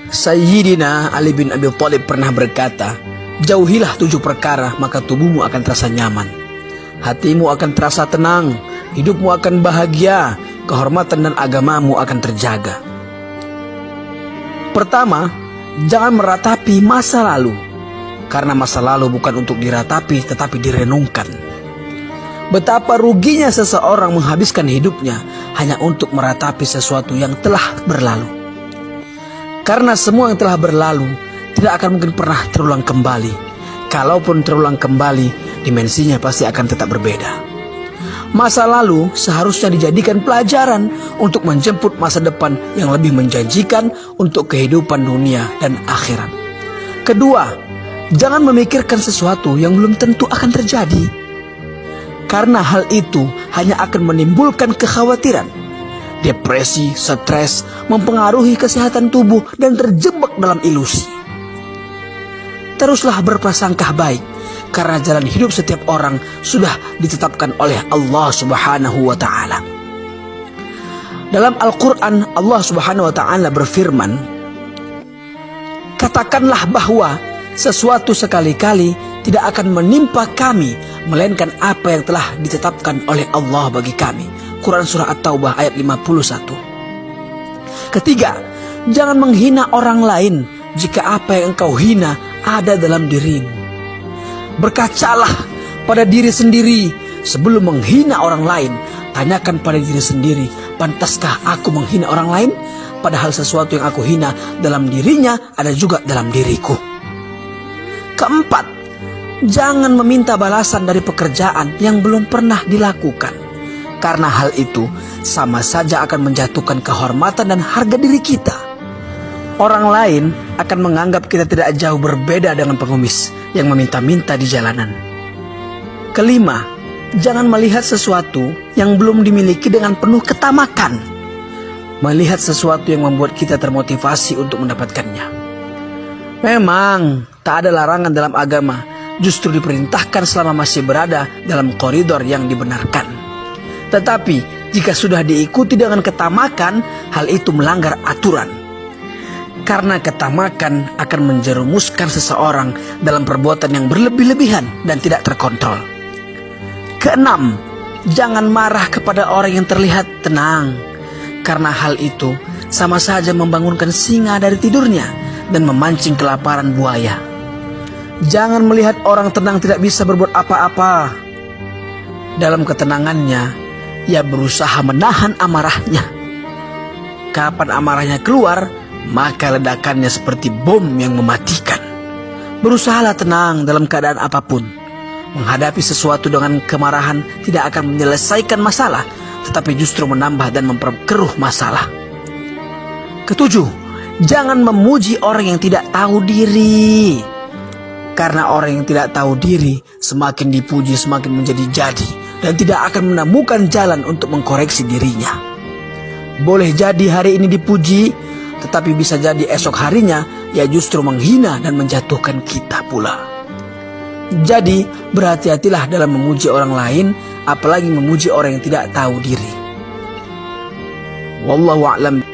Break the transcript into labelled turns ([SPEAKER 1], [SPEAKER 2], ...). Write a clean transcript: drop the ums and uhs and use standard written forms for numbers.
[SPEAKER 1] Sayyidina Ali bin Abi Thalib pernah berkata, jauhilah 7 perkara maka tubuhmu akan terasa nyaman, hatimu akan terasa tenang, hidupmu akan bahagia, kehormatan dan agamamu akan terjaga. Pertama, jangan meratapi masa lalu, karena masa lalu bukan untuk diratapi tetapi direnungkan. Betapa ruginya seseorang menghabiskan hidupnya hanya untuk meratapi sesuatu yang telah berlalu. Karena semua yang telah berlalu tidak akan mungkin pernah terulang kembali. Kalaupun terulang kembali, dimensinya pasti akan tetap berbeda. Masa lalu seharusnya dijadikan pelajaran untuk menjemput masa depan yang lebih menjanjikan untuk kehidupan dunia dan akhirat. Kedua, jangan memikirkan sesuatu yang belum tentu akan terjadi. Karena hal itu hanya akan menimbulkan kekhawatiran, depresi, stres, mempengaruhi kesehatan tubuh dan terjebak dalam ilusi. Teruslah berprasangka baik, karena jalan hidup setiap orang sudah ditetapkan oleh Allah Subhanahu wa Ta'ala. Dalam Al-Quran, Allah Subhanahu wa Ta'ala berfirman, katakanlah bahwa sesuatu sekali-kali tidak akan menimpa kami melainkan apa yang telah ditetapkan oleh Allah bagi kami. Quran Surah At-Taubah ayat 51. Ketiga, jangan menghina orang lain jika apa yang engkau hina ada dalam dirimu. Berkacalah pada diri sendiri sebelum menghina orang lain. Tanyakan pada diri sendiri, pantaskah aku menghina orang lain? Padahal sesuatu yang aku hina dalam dirinya ada juga dalam diriku. Keempat, jangan meminta balasan dari pekerjaan yang belum pernah dilakukan. Karena hal itu sama saja akan menjatuhkan kehormatan dan harga diri kita. Orang lain akan menganggap kita tidak jauh berbeda dengan pengemis yang meminta-minta di jalanan. Kelima, jangan melihat sesuatu yang belum dimiliki dengan penuh ketamakan. Melihat sesuatu yang membuat kita termotivasi untuk mendapatkannya. Memang tak ada larangan dalam agama, justru diperintahkan selama masih berada dalam koridor yang dibenarkan. Tetapi jika sudah diikuti dengan ketamakan, hal itu melanggar aturan. Karena ketamakan akan menjerumuskan seseorang dalam perbuatan yang berlebih-lebihan dan tidak terkontrol. Keenam, jangan marah kepada orang yang terlihat tenang. Karena hal itu sama saja membangunkan singa dari tidurnya dan memancing kelaparan buaya. Jangan melihat orang tenang tidak bisa berbuat apa-apa. Dalam ketenangannya, ia berusaha menahan amarahnya. Kapan amarahnya keluar, maka ledakannya seperti bom yang mematikan. Berusahalah tenang dalam keadaan apapun. Menghadapi sesuatu dengan kemarahan tidak akan menyelesaikan masalah, tetapi justru menambah dan memperkeruh masalah. Ketujuh, jangan memuji orang yang tidak tahu diri. Karena orang yang tidak tahu diri semakin dipuji semakin menjadi-jadi dan tidak akan menemukan jalan untuk mengkoreksi dirinya. Boleh jadi hari ini dipuji, tetapi bisa jadi esok harinya ia justru menghina dan menjatuhkan kita pula. Jadi berhati-hatilah dalam memuji orang lain, apalagi memuji orang yang tidak tahu diri. Wallahu a'lam.